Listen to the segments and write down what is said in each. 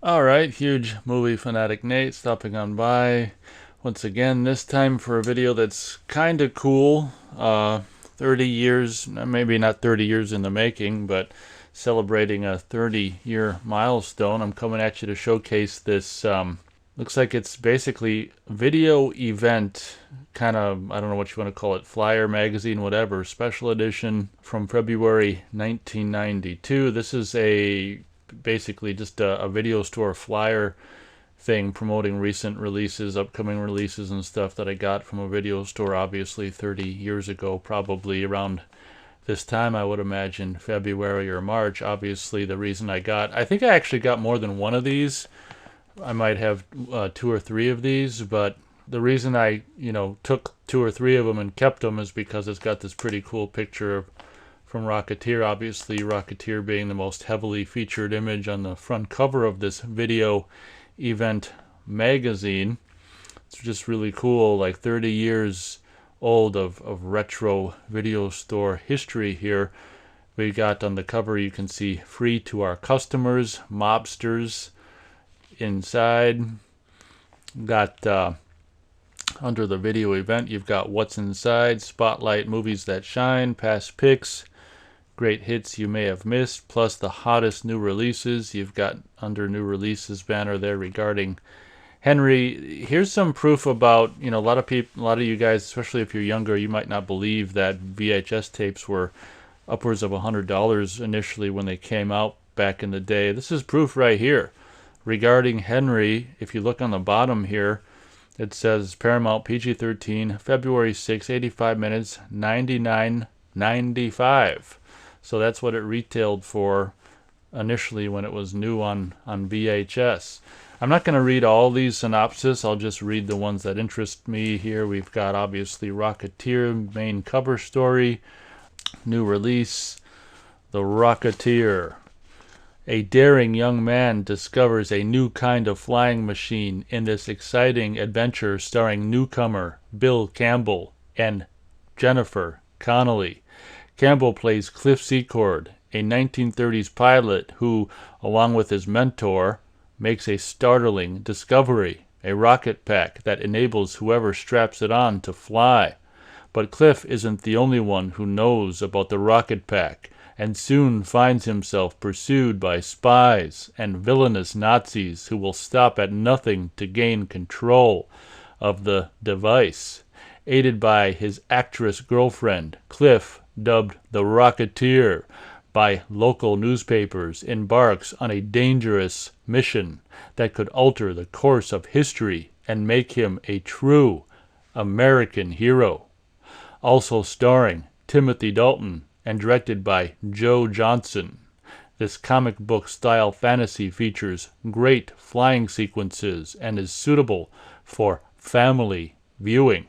Alright, huge movie fanatic Nate stopping on by once again, this time for a video that's kinda cool. 30 years, maybe not 30 years in the making, but celebrating a 30-year milestone. I'm coming at you to showcase this, looks like it's basically video event, kind of, I don't know what you want to call it, flyer, magazine, whatever, special edition from February 1992. This is basically just a video store flyer thing promoting recent releases, upcoming releases and stuff that I got from a video store obviously 30 years ago, probably around this time I would imagine February or March. Obviously I think I actually got more than one of these. I might have two or three of these, but the reason I took two or three of them and kept them is because it's got this pretty cool picture from Rocketeer, obviously Rocketeer being the most heavily featured image on the front cover of this video event magazine. It's just really cool, like 30 years old of retro video store history here. We got on the cover, you can see free to our customers, mobsters inside. Got under the video event, you've got what's inside, spotlight movies that shine, past picks, great hits you may have missed, plus the hottest new releases. You've got under new releases banner there regarding Henry. Here's some proof about, a lot of you guys, especially if you're younger, you might not believe that VHS tapes were upwards of $100 initially when they came out back in the day. This is proof right here regarding Henry. If you look on the bottom here, it says Paramount PG-13, February 6, 85 minutes, $99.95. So that's what it retailed for initially when it was new on VHS. I'm not going to read all these synopses. I'll just read the ones that interest me here. We've got obviously Rocketeer, main cover story, new release, The Rocketeer. A daring young man discovers a new kind of flying machine in this exciting adventure starring newcomer Bill Campbell and Jennifer Connelly. Campbell plays Cliff Secord, a 1930s pilot who, along with his mentor, makes a startling discovery, a rocket pack that enables whoever straps it on to fly. But Cliff isn't the only one who knows about the rocket pack, and soon finds himself pursued by spies and villainous Nazis who will stop at nothing to gain control of the device. Aided by his actress girlfriend, Cliff, dubbed the Rocketeer by local newspapers, embarks on a dangerous mission that could alter the course of history and make him a true American hero. Also starring Timothy Dalton and directed by Joe Johnston. This comic book style fantasy features great flying sequences and is suitable for family viewing.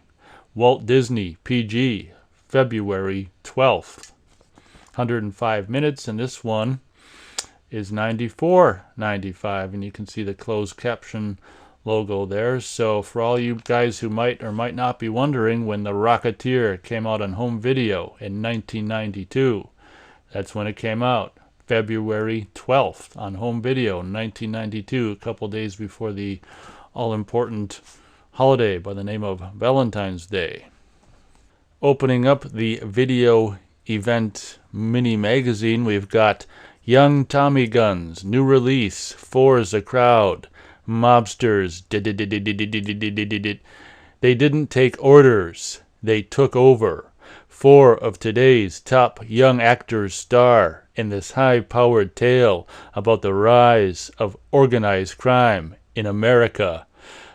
Walt Disney PG, February 12th. 105 minutes, and this one is $94.95, and you can see the closed caption logo there. So for all you guys who might or might not be wondering, when The Rocketeer came out on home video in 1992, that's when it came out, February 12th on home video, 1992, a couple days before the all-important holiday by the name of Valentine's Day. Opening up the video event mini magazine, we've got Young Tommy Guns, new release, Four's a Crowd, Mobsters, they didn't take orders, they took over. Four of today's top young actors star in this high-powered tale about the rise of organized crime in America.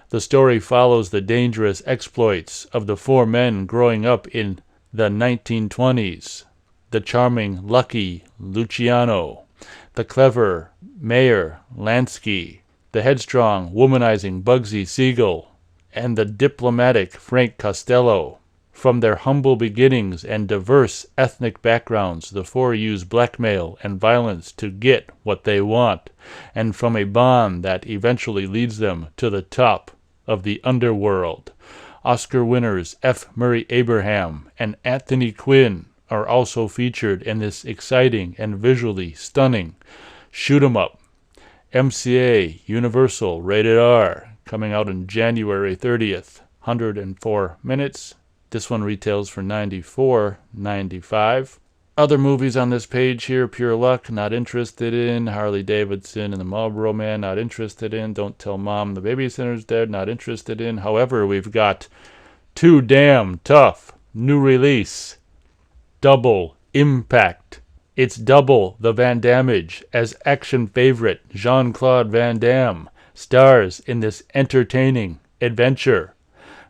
The story follows the dangerous exploits of the four men growing up in the 1920s. The charming Lucky Luciano, the clever Mayor Lansky, the headstrong, womanizing Bugsy Siegel, and the diplomatic Frank Costello. From their humble beginnings and diverse ethnic backgrounds, the four use blackmail and violence to get what they want, and from a bond that eventually leads them to the top of the underworld. Oscar winners F. Murray Abraham and Anthony Quinn are also featured in this exciting and visually stunning shoot 'em up. MCA, Universal, rated R, coming out on January 30th, 104 minutes. This one retails for $94.95. Other movies on this page here: Pure Luck, not interested in. Harley Davidson and the Marlboro Man, not interested in. Don't Tell Mom the Babysitter's Dead, not interested in. However, we've got Too Damn Tough, new release, Double Impact. It's double the Van Dammage as action favorite Jean-Claude Van Damme stars in this entertaining adventure.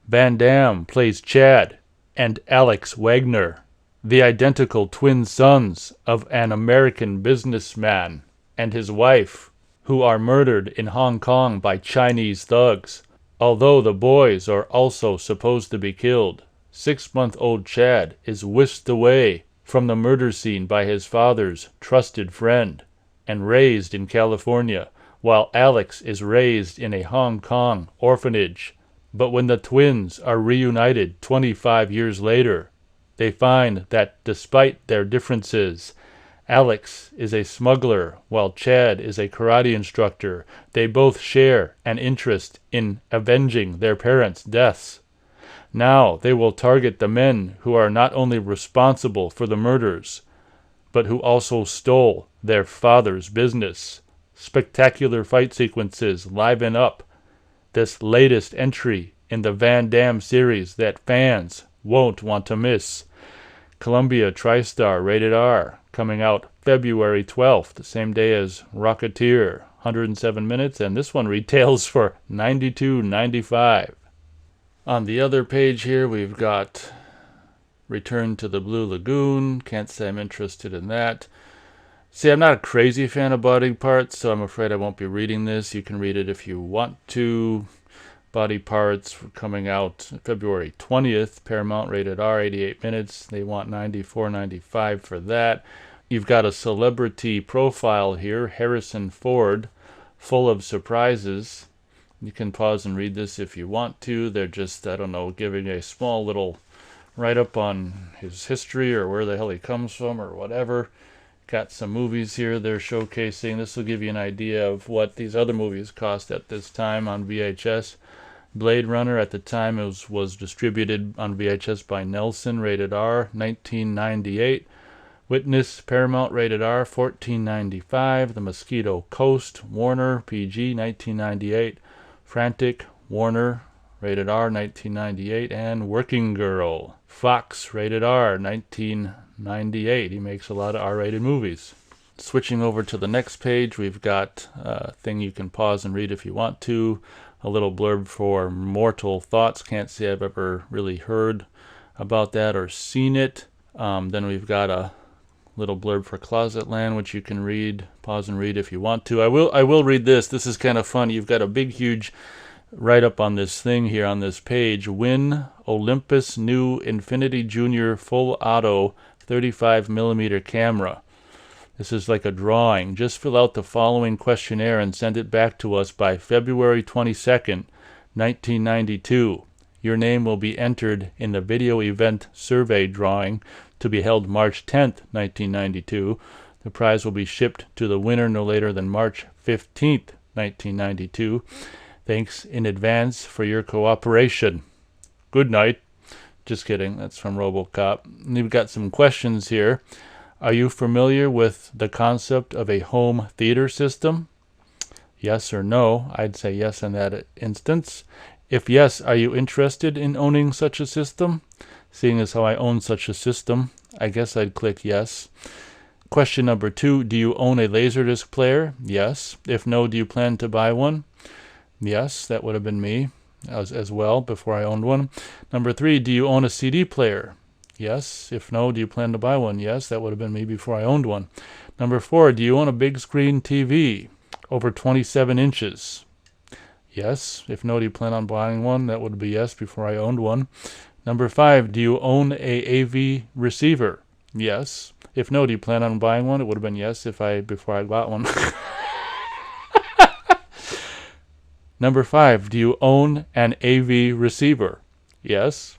Van Damme plays Chad and Alex Wagner, the identical twin sons of an American businessman and his wife, who are murdered in Hong Kong by Chinese thugs. Although the boys are also supposed to be killed, 6-month-old Chad is whisked away from the murder scene by his father's trusted friend and raised in California, while Alex is raised in a Hong Kong orphanage. But when the twins are reunited 25 years later, they find that despite their differences, Alex is a smuggler while Chad is a karate instructor. They both share an interest in avenging their parents' deaths. Now they will target the men who are not only responsible for the murders, but who also stole their father's business. Spectacular fight sequences liven up this latest entry in the Van Damme series that fans won't want to miss. Columbia TriStar, rated R, coming out February 12th, the same day as Rocketeer, 107 minutes, and this one retails for $92.95. On the other page here, we've got Return to the Blue Lagoon. Can't say I'm interested in that. See, I'm not a crazy fan of Body Parts, so I'm afraid I won't be reading this. You can read it if you want to. Body Parts coming out February 20th. Paramount, rated R, 88 minutes. They want $94.95 for that. You've got a celebrity profile here, Harrison Ford, full of surprises. You can pause and read this if you want to. They're just, I don't know, giving a small little write-up on his history or where the hell he comes from or whatever. Got some movies here they're showcasing. This will give you an idea of what these other movies cost at this time on VHS. Blade Runner at the time was distributed on VHS by Nelson, rated R, 1998. Witness, Paramount, rated R, $14.95. The Mosquito Coast, Warner, PG, 1998. Frantic, Warner, rated R, 1998. And Working Girl, Fox, rated R, 1998. He makes a lot of R-rated movies. Switching over to the next page, we've got a thing you can pause and read if you want to. A little blurb for Mortal Thoughts. Can't say I've ever really heard about that or seen it. Then we've got a little blurb for Closet Land, which you can read, pause and read if you want to. I will read this. This is kind of fun. You've got a big, huge write-up on this thing here on this page. Win Olympus new Infinity Junior Full Auto 35mm camera. This is like a drawing. Just fill out the following questionnaire and send it back to us by February 22nd, 1992. Your name will be entered in the video event survey drawing to be held March 10th, 1992. The prize will be shipped to the winner no later than March 15th, 1992. Thanks in advance for your cooperation. Good night. Just kidding. That's from RoboCop. And you've got some questions here. Are you familiar with the concept of a home theater system? Yes or no? I'd say yes in that instance. If yes, are you interested in owning such a system? Seeing as how I own such a system, I guess I'd click yes. Question number 2, do you own a Laserdisc player? Yes. If no, do you plan to buy one? Yes, that would have been me as well before I owned one. Number 3, do you own a CD player? Yes. If no, do you plan to buy one? Yes, that would have been me before I owned one. Number 4, do you own a big screen TV over 27 inches? Yes. If no, do you plan on buying one? That would be yes before I owned one. Number 5, do you own a AV receiver? Yes. If no, do you plan on buying one? It would have been yes before I got one. Number 5, do you own an AV receiver? Yes.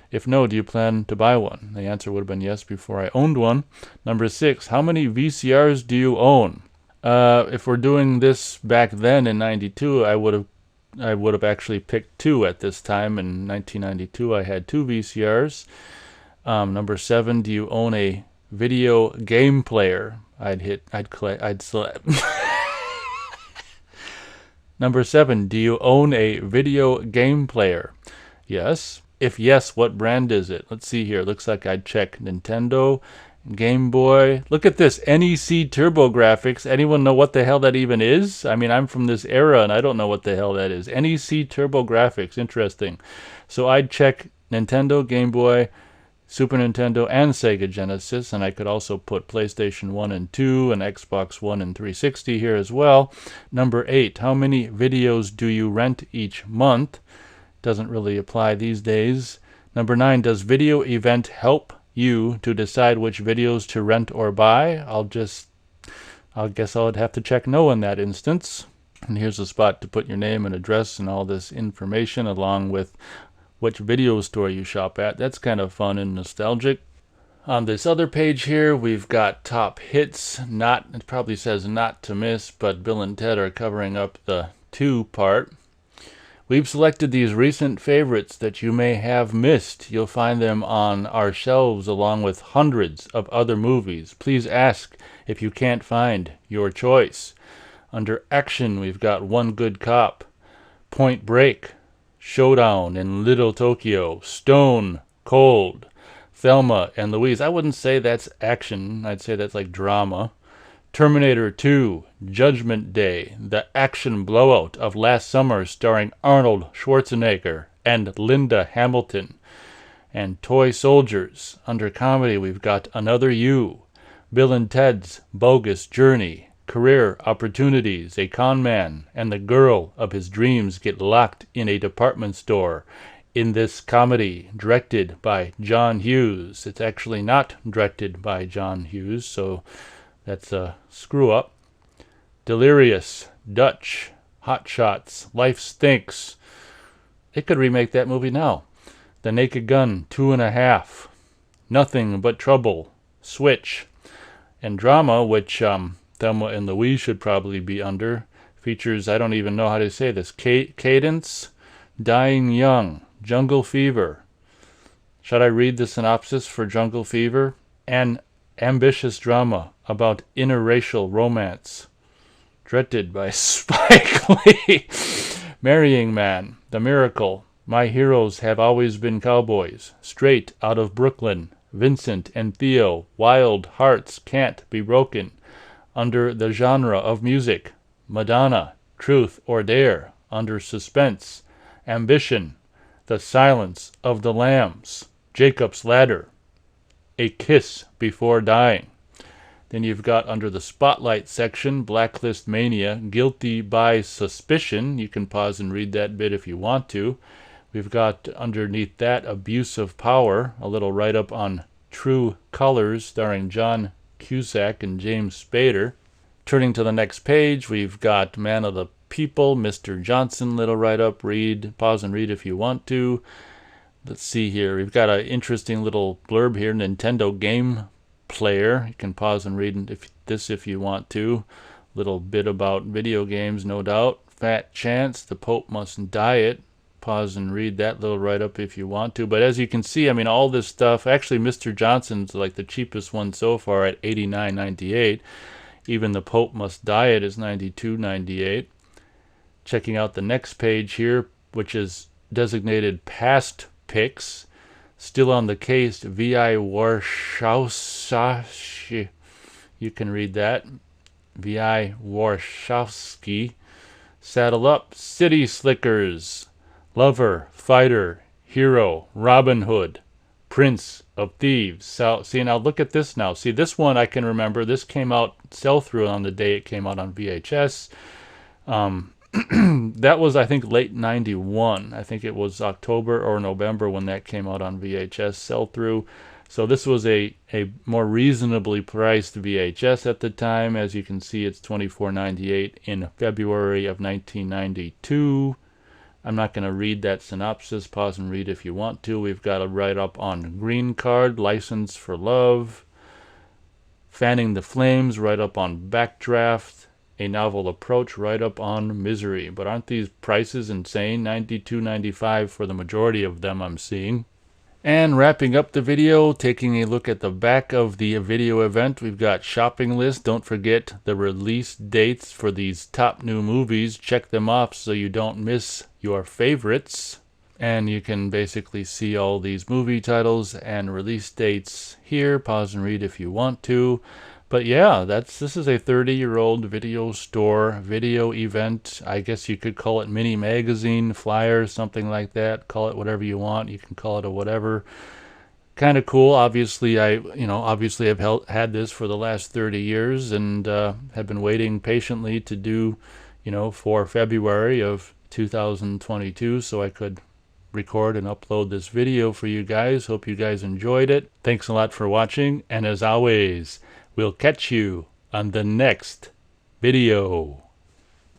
If no, do you plan to buy one? The answer would have been yes before I owned one. Number 6, how many VCRs do you own? If we're doing this back then in 92, I would have actually picked two at this time. In 1992, I had two VCRs. Number 7, do you own a video game player? I'd select. Number 7, do you own a video game player? Yes. If yes, what brand is it? Let's see here. Looks like I'd check Nintendo, Game Boy. Look at this, NEC TurboGrafx. Anyone know what the hell that even is? I mean, I'm from this era and I don't know what the hell that is. NEC TurboGrafx, interesting. So I'd check Nintendo, Game Boy, Super Nintendo, and Sega Genesis, and I could also put PlayStation 1 and 2 and Xbox One and 360 here as well. Number 8, how many videos do you rent each month? Doesn't really apply these days. Number 9, does video event help you to decide which videos to rent or buy? I guess I would have to check no in that instance. And here's a spot to put your name and address and all this information along with which video store you shop at. That's kind of fun and nostalgic. On this other page here, we've got top hits. It probably says not to miss, but Bill and Ted are covering up the 2 part. We've selected these recent favorites that you may have missed. You'll find them on our shelves along with hundreds of other movies. Please ask if you can't find your choice. Under action, we've got One Good Cop, Point Break, Showdown in Little Tokyo, Stone Cold, Thelma and Louise. I wouldn't say that's action. I'd say that's like drama. Terminator 2, Judgment Day, the action blowout of last summer starring Arnold Schwarzenegger and Linda Hamilton. And Toy Soldiers. Under comedy, we've got Another You, Bill and Ted's Bogus Journey, Career Opportunities, A Con Man and the Girl of His Dreams Get Locked in a Department Store. In this comedy, directed by John Hughes. It's actually not directed by John Hughes, so that's a screw-up. Delirious, Dutch, Hot Shots, Life Stinks. They could remake that movie now. The Naked Gun, 2.5. Nothing But Trouble, Switch. And drama, which Thelma and Louise should probably be under, features, I don't even know how to say this, Cadence, Dying Young, Jungle Fever. Should I read the synopsis for Jungle Fever? An ambitious drama about interracial romance, directed by Spike Lee. Marrying Man, The Miracle, My Heroes Have Always Been Cowboys, Straight Out of Brooklyn, Vincent and Theo, Wild Hearts Can't Be Broken. Under the genre of music, Madonna, Truth or Dare. Under suspense, Ambition, The Silence of the Lambs, Jacob's Ladder, A Kiss Before Dying. Then you've got under the Spotlight section, Blacklist Mania, Guilty by Suspicion. You can pause and read that bit if you want to. We've got underneath that Abuse of Power, a little write-up on True Colors starring John Cusack and James Spader. Turning to the next page, we've got Man of the People, Mr. Johnson, little write-up. Pause and read if you want to. Let's see here. We've got an interesting little blurb here, Nintendo Game Player. You can pause and read this if you want to. Little bit about video games, no doubt. Fat Chance, The Pope Must Diet. Pause and read that little write-up if you want to. But as you can see, I mean, all this stuff, actually Mr. Johnson's like the cheapest one so far at $89.98. Even The Pope Must Diet is $92.98. Checking out the next page here, which is designated past picks. Still on the case, V.I. Warshawski. You can read that. V.I. Warshawski. Saddle Up, City Slickers, Lover, Fighter, Hero, Robin Hood, Prince of Thieves. So, see, now look at this now. See, this one I can remember. This came out sell-through on the day it came out on VHS. That was, I think, late 91. I think it was October or November when that came out on VHS sell-through. So this was a more reasonably priced VHS at the time. As you can see, it's $24.98 in February of 1992. I'm not going to read that synopsis. Pause and read if you want to. We've got a write-up on Green Card, License for Love, Fanning the Flames, write-up on Backdraft, a novel approach right up on Misery. But aren't these prices insane? $92.95 for the majority of them I'm seeing. And wrapping up the video, taking a look at the back of the video event, we've got shopping list. Don't forget the release dates for these top new movies. Check them off so you don't miss your favorites. And you can basically see all these movie titles and release dates here. Pause and read if you want to. But yeah, this is a 30-year-old video store, video event. I guess you could call it mini magazine, flyer, something like that. Call it whatever you want. You can call it a whatever. Kind of cool. Obviously, I've had this for the last 30 years and have been waiting patiently to do, for February of 2022, so I could record and upload this video for you guys. Hope you guys enjoyed it. Thanks a lot for watching, and as always, we'll catch you on the next video.